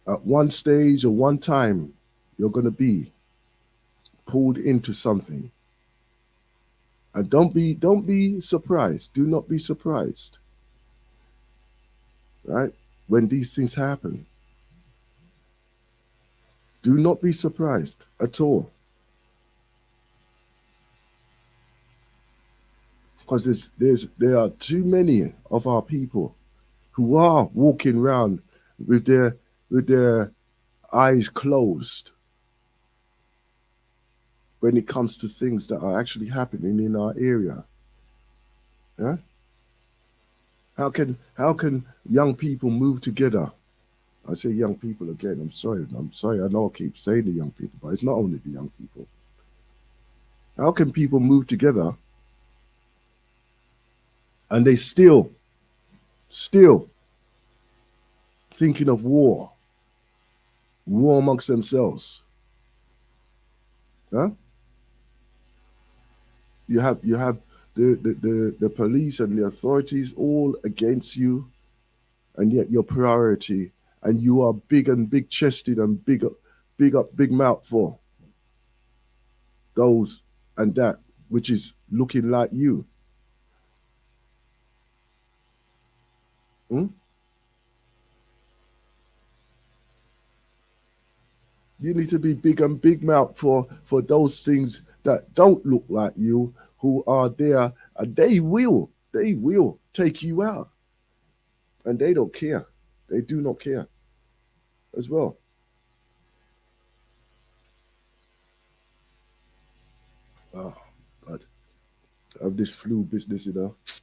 At one stage or one time, you're going to be pulled into something. And don't be surprised. Do not be surprised, right? When these things happen, do not be surprised at all, because there are too many of our people who are walking around with their eyes closed when it comes to things that are actually happening in our area. Yeah? How can young people move together? I say young people again. I'm sorry. I'm sorry. I know I keep saying the young people, but it's not only the young people. How can people move together and they still thinking of war amongst themselves? Huh? You have the police and the authorities all against you, and yet your priority, and you are big and big chested and big mouth for those and that which is looking like you. Hmm? You need to be big and big mouth for those things that don't look like you, who are there, and they will take you out, and they don't care. They do not care as well. Oh, but of this flu business, it's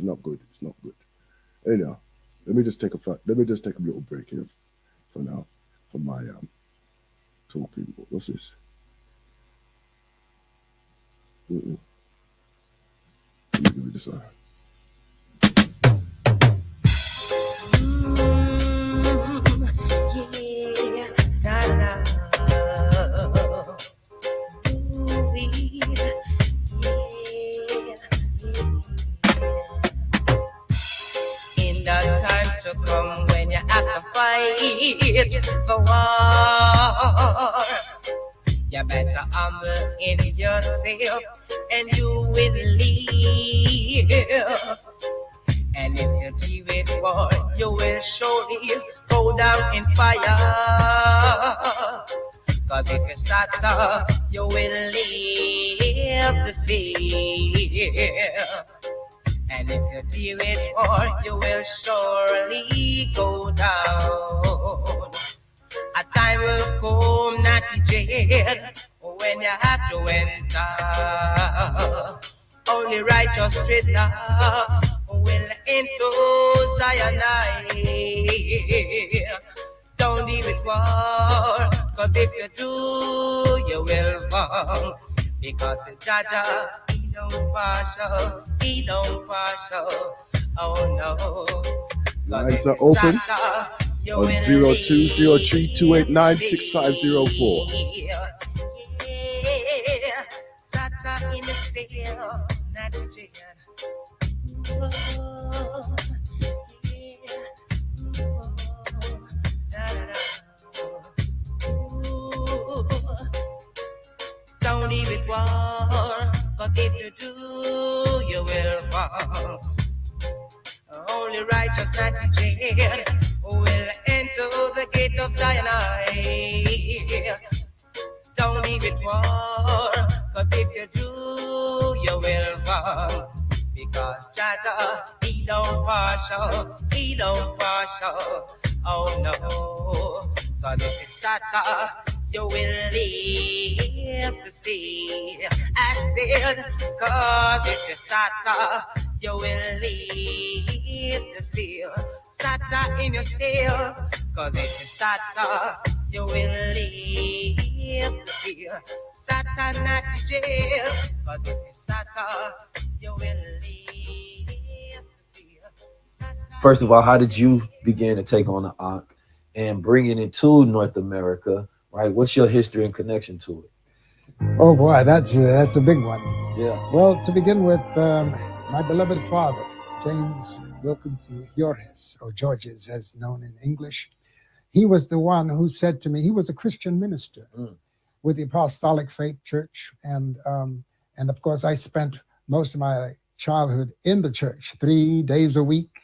not good. It's not good. Anyhow, let me just take a little break here for now for my talking. What's this? Mm-mm. Let me give you this. In the time to come when you have to fight the war, you better humble in yourself and you will live. And if you do it war, you will surely go down in fire. Cause if you start, you will live to see. And if you do it war, you will surely go down. A time will come, not jail, when you have to enter. Only righteous straight dogs will into Zion. Don't leave it war, cause if you do, you will fall. Because Jaja, he don't partial, he don't partial. Oh no. Lines are open on 0203-289-6504. Sata in the cell, not the jail. Don't leave it war, cause if you do, you will fall. Only righteous not in jail will enter the gate of Zion. Don't leave it war, cause if you do, you will fall. Because Jaja, he don't partial, he don't partial. Oh no, cause if it's Jaja, you will live to see. I said, cause if it's Jaja, you will live to see. Sata in your steel, cause if it's Sata, you will live to see. Sata not in jail, cause if it's Sata, you will live to see. First of all, how did you begin to take on the Ankh and bring it into North America? Right, what's your history and connection to it? Oh boy, that's a big one. Yeah. Well, to begin with, my beloved father, James Wilkinson Yorhes, or Georges as known in English, he was the one who said to me, he was a Christian minister with the Apostolic Faith Church. And of course, I spent most of my childhood in the church 3 days a week.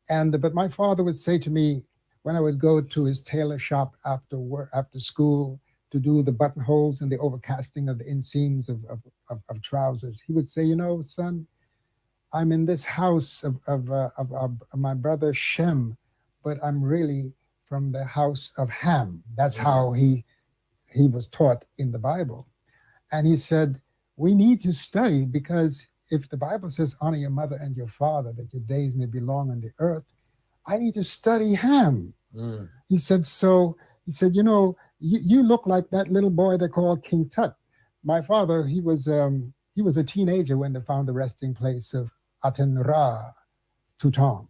But my father would say to me, when I would go to his tailor shop after work, after school, to do the buttonholes and the overcasting of the inseams of trousers, he would say, you know, son, I'm in this house of my brother Shem, but I'm really from the house of Ham. That's how he was taught in the Bible. And he said, we need to study, because if the Bible says, honor your mother and your father, that your days may be long on the earth, I need to study Ham. He said, you know, you look like that little boy they called King Tut. My father, he was a teenager when they found the resting place of Aten Ra Tutank.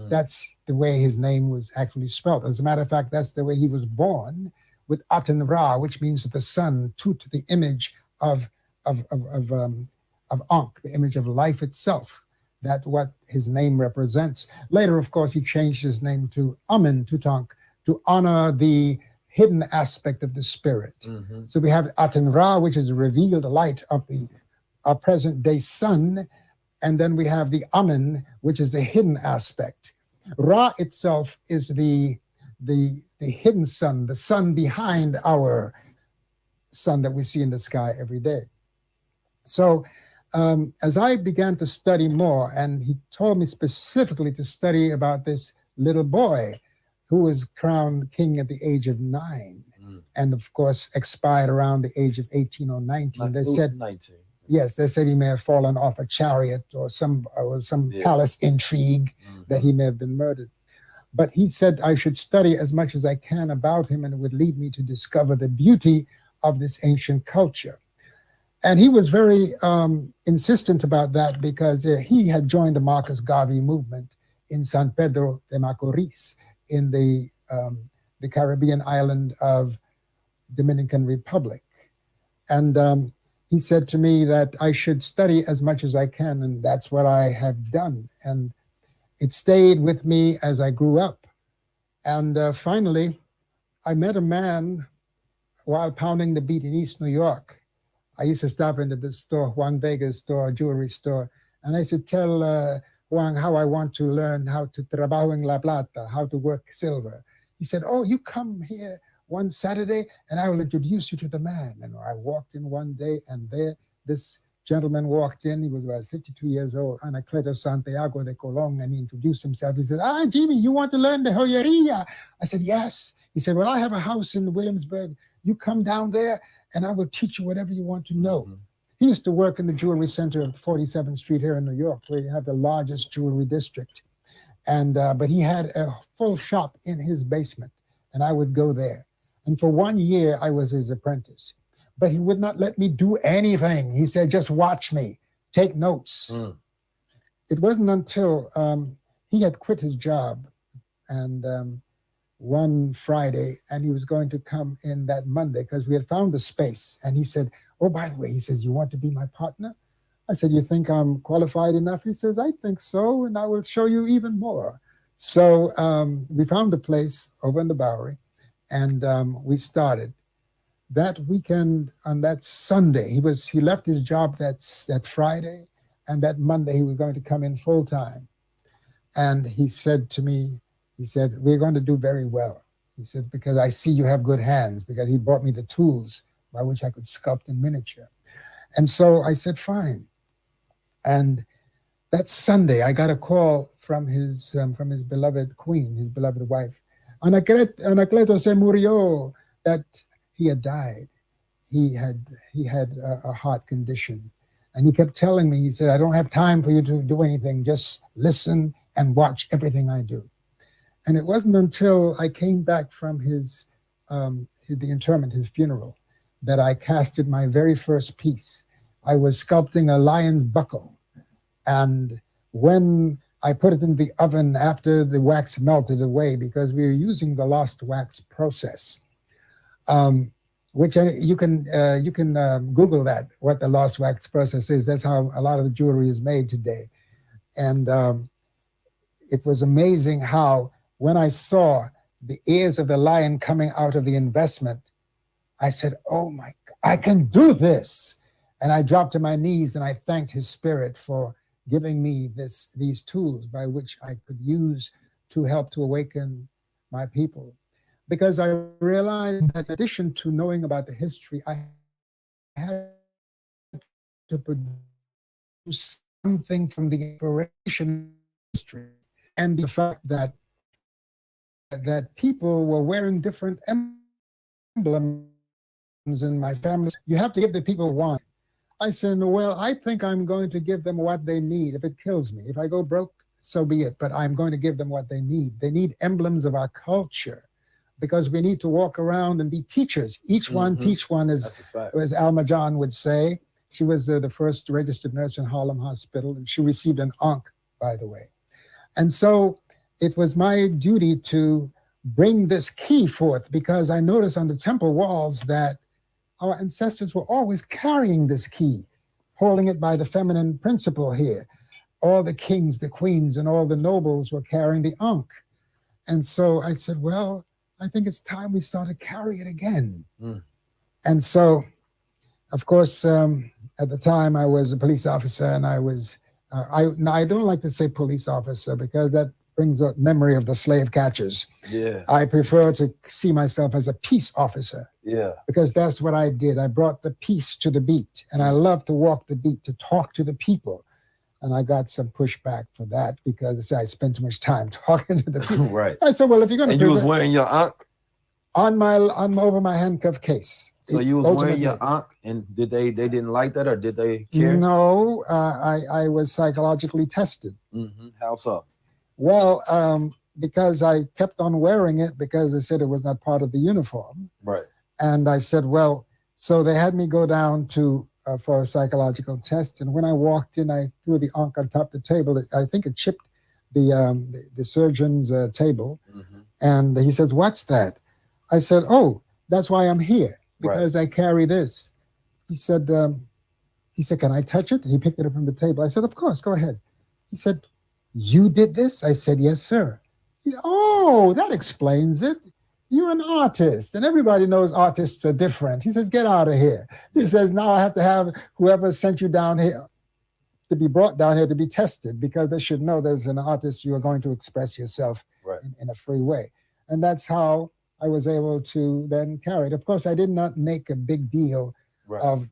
That's the way his name was actually spelled. As a matter of fact, that's the way he was born, with Aten Ra, which means the sun, Tut, the image of Ankh, the image of life itself. That's what his name represents. Later, of course, he changed his name to Amen Tutank to honor the hidden aspect of the spirit. So we have Aten Ra, which is the revealed light of our present day sun. And then we have the Amen, which is the hidden aspect. Ra itself is the hidden sun, the sun behind our sun that we see in the sky every day. So as I began to study more, and he told me specifically to study about this little boy who was crowned king at the age of 9, and of course expired around the age of 18 or 19. They said 19. Yes, they said he may have fallen off a chariot or some palace intrigue that he may have been murdered. But he said I should study as much as I can about him, and it would lead me to discover the beauty of this ancient culture. And he was very insistent about that, because he had joined the Marcus Garvey movement in San Pedro de Macorís in the Caribbean island of Dominican Republic. And he said to me that I should study as much as I can, and that's what I have done. And it stayed with me as I grew up. And finally, I met a man while pounding the beat in East New York. I used to stop into the store, Juan Vega's store, jewelry store, and I used to tell Juan how I want to learn how to trabajo en la plata, how to work silver. He said, oh, you come here one Saturday and I will introduce you to the man. And I walked in one day, and there this gentleman walked in. He was about 52 years old, Anacleto Santiago de Colon, and he introduced himself. He said, Jimmy, you want to learn the joyeria? I said, yes. He said, well, I have a house in Williamsburg. You come down there and I will teach you whatever you want to know. He used to work in the jewelry center of 47th Street here in New York, where you have the largest jewelry district. And but he had a full shop in his basement, and I would go there. And for 1 year, I was his apprentice. But he would not let me do anything. He said, just watch me, take notes. It wasn't until he had quit his job, and one Friday, and he was going to come in that Monday because we had found the space. And he said, oh, by the way, he says, you want to be my partner? I said, you think I'm qualified enough? He says, I think so, and I will show you even more. So we found a place over in the Bowery, and we started. That weekend, on that Sunday, he left his job that Friday, and that Monday he was going to come in full time. And he said to me, he said, we're going to do very well. He said, because I see you have good hands, because he brought me the tools by which I could sculpt in miniature. And so I said, fine. And that Sunday, I got a call from his beloved queen, his beloved wife. Anacleto se murió, that he had died. He had a heart condition. And he kept telling me, he said, I don't have time for you to do anything. Just listen and watch everything I do. And it wasn't until I came back from the interment, his funeral, that I casted my very first piece. I was sculpting a lion's buckle. And when I put it in the oven after the wax melted away, because we were using the lost wax process, which you can Google that, what the lost wax process is. That's how a lot of the jewelry is made today. And it was amazing how, when I saw the ears of the lion coming out of the investment, I said, oh my God, I can do this. And I dropped to my knees and I thanked his spirit for giving me these tools by which I could use to help to awaken my people. Because I realized that in addition to knowing about the history, I had to produce something from the inspiration history and the fact that people were wearing different emblems in my family. You have to give the people one. I said, well, I think I'm going to give them what they need. If it kills me, if I go broke, so be it. But I'm going to give them what they need. They need emblems of our culture because we need to walk around and be teachers. Each one teach one, as Alma John would say. She was the first registered nurse in Harlem Hospital, and she received an Ankh, by the way. And so it was my duty to bring this key forth because I noticed on the temple walls that our ancestors were always carrying this key, holding it by the feminine principle here. All the kings, the queens, and all the nobles were carrying the Ankh. And so I said, well, I think it's time we start to carry it again. And so, of course, at the time I was a police officer and I was, I don't like to say police officer because that brings up memory of the slave catchers. Yeah. I prefer to see myself as a peace officer. Yeah. Because that's what I did. I brought the peace to the beat. And I love to walk the beat, to talk to the people. And I got some pushback for that because I spent too much time talking to the people. Right. I said, well, if you're going to... And you was wearing your Ankh? On over my handcuff case. So you was wearing your Ankh, and did they didn't like that, or did they care? No, I was psychologically tested. How so? Well, because I kept on wearing it because they said it was not part of the uniform. Right. And I said, well, so they had me go down to for a psychological test. And when I walked in, I threw the Ankh on top of the table. I think it chipped the surgeon's table. And he says, what's that? I said, oh, that's why I'm here, because I carry this. He said, can I touch it? He picked it up from the table. I said, of course, go ahead. He said, you did this? I said, yes, sir. Oh, that explains it. You're an artist, and everybody knows artists are different. He says, get out of here. He says, now I have to have whoever sent you down here to be brought down here to be tested, because they should know there's an artist, you are going to express yourself in a free way. And that's how I was able to then carry it. Of course, I did not make a big deal of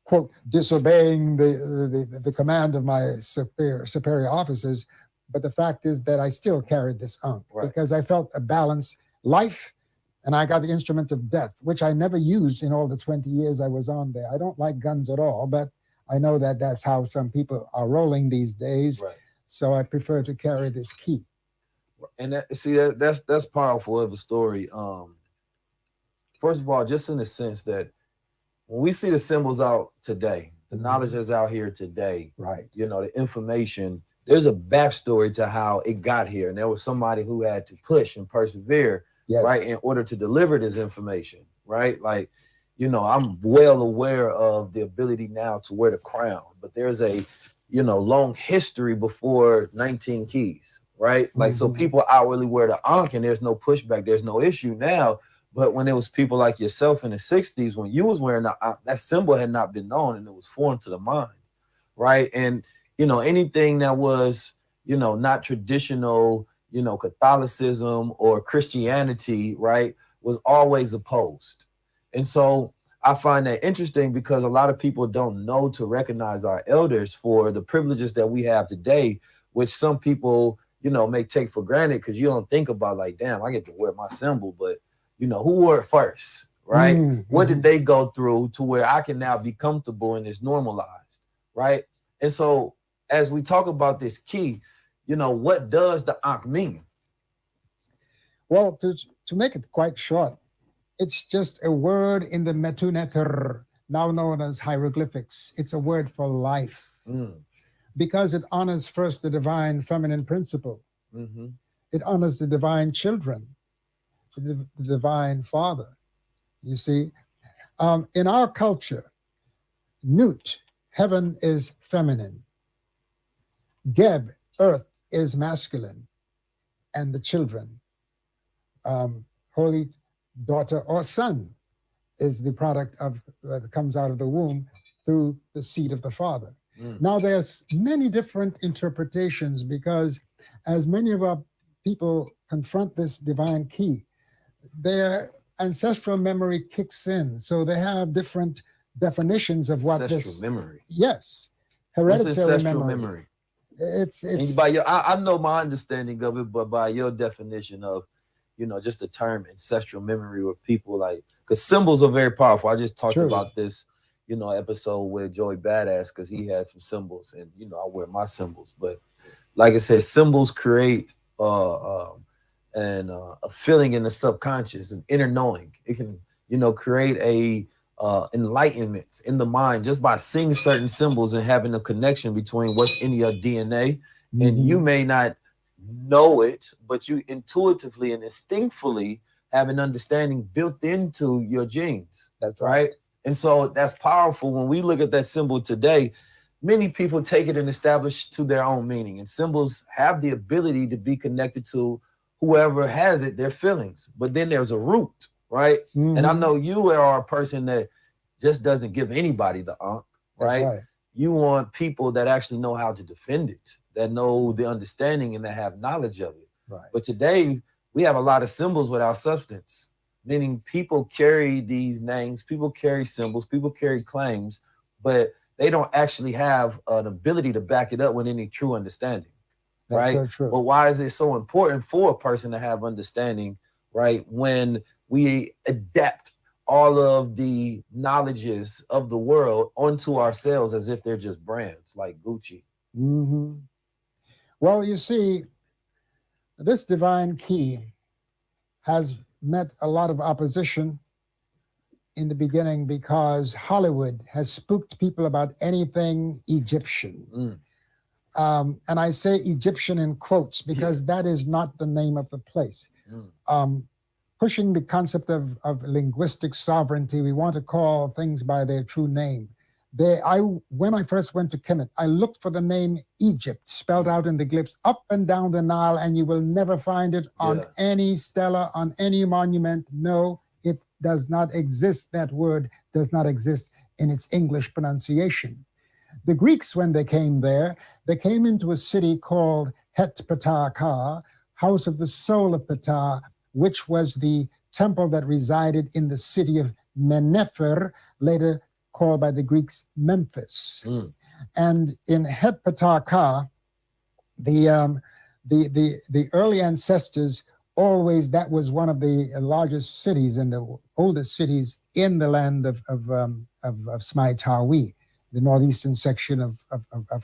quote, disobeying the command of my superior officers. But the fact is that I still carried this Ankh because I felt a balanced life, and I got the instrument of death, which I never used in all the 20 years I was on there. I don't like guns at all, but I know that that's how some people are rolling these days. So I prefer to carry this key. And that's powerful of a story. First of all, just in the sense that when we see the symbols out today, the knowledge that's out here today, you know, the information, there's a backstory to how it got here. And there was somebody who had to push and persevere, in order to deliver this information, right? Like, you know, I'm well aware of the ability now to wear the crown, but there's a, you know, long history before 19 keys, right? Like, so people outwardly wear the Ankh and there's no pushback, there's no issue now. But when there was people like yourself in the 60s, when you was wearing the Ankh, that symbol had not been known and it was foreign to the mind, right? And, you know, anything that was, you know, not traditional, you know, Catholicism or Christianity, right, was always opposed. And so I find that interesting because a lot of people don't know to recognize our elders for the privileges that we have today, which some people, you know, may take for granted because you don't think about like, damn, I get to wear my symbol, but you know, who wore it first, right? What did they go through to where I can now be comfortable and it's normalized, right? And so as we talk about this key, you know, what does the Ankh mean? Well, to make it quite short, it's just a word in the Metu Neter, now known as hieroglyphics. It's a word for life because it honors first the divine feminine principle. It honors the divine children, the divine father. You see, in our culture, Nut, heaven, is feminine. Geb, earth, is masculine. and the children. Holy daughter or son is the product of that comes out of the womb through the seed of the father. Now there's many different interpretations, because as many of our people confront this divine key, their ancestral memory kicks in. So they have different definitions of what ancestral memory. Yes. What's Hereditary ancestral memory. memory? It's And by your, I know my understanding of it, but by your definition of, just the term ancestral memory, with people like, because symbols are very powerful. I just talked True. about this, episode with Joey Badass, because he had some symbols, and I wear my symbols. But like I said, symbols create a feeling in the subconscious, an inner knowing. It can, create a enlightenment in the mind just by seeing certain symbols and having a connection between what's in your DNA. And you may not know it, but you intuitively and instinctively have an understanding built into your genes. That's right. And so that's powerful. When we look at that symbol today, many people take it and establish to their own meaning. And symbols have the ability to be connected to whoever has it, their feelings. But then there's a root, right? And I know you are a person that just doesn't give anybody the right? You want people that actually know how to defend it, that know the understanding and that have knowledge of it. Right. But today we have a lot of symbols without substance, meaning people carry these names, people carry symbols, people carry claims, but they don't actually have an ability to back it up with any true understanding. That's right? so true. But why is it so important for a person to have understanding, right? When we adapt all of the knowledges of the world onto ourselves as if they're just brands like Gucci. Well, you see, this divine key has met a lot of opposition in the beginning because Hollywood has spooked people about anything Egyptian. And I say Egyptian in quotes because that is not the name of the place. Pushing the concept of linguistic sovereignty, we want to call things by their true name. When I first went to Kemet, I looked for the name Egypt spelled out in the glyphs up and down the Nile, and you will never find it on any stela, on any monument. No, it does not exist. That word does not exist in its English pronunciation. The Greeks, when they came there, they came into a city called Het Ptah Ka, House of the Soul of Ptah, which was the temple that resided in the city of Mennefer, later called by the Greeks Memphis. And in Het Ptah Ka, the early ancestors always, that was one of the largest cities and the oldest cities in the land of Smai Tawi, the northeastern section of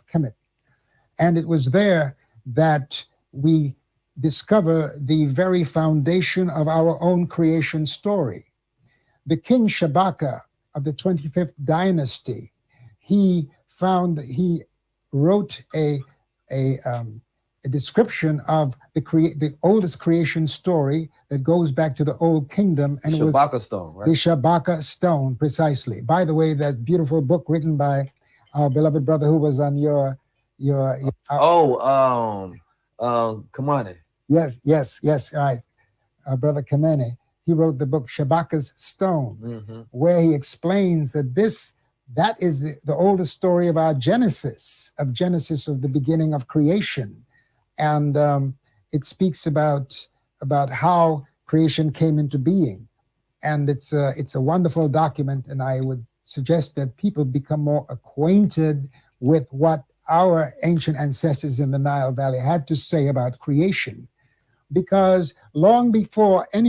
Kemet. And it was there that we discover the very foundation of our own creation story. The king Shabaka of the 25th dynasty, he wrote a description of the oldest creation story that goes back to the Old Kingdom, and Shabaka stone, right? The Shabaka stone, precisely. By the way, that beautiful book written by our beloved brother who was on your Kamane. Yes, right. Our brother Kamene. He wrote the book Shabaka's Stone, where he explains that that is the oldest story of our Genesis of the beginning of creation. And it speaks about how creation came into being. And it's a wonderful document, and I would suggest that people become more acquainted with what our ancient ancestors in the Nile Valley had to say about creation. Because long before any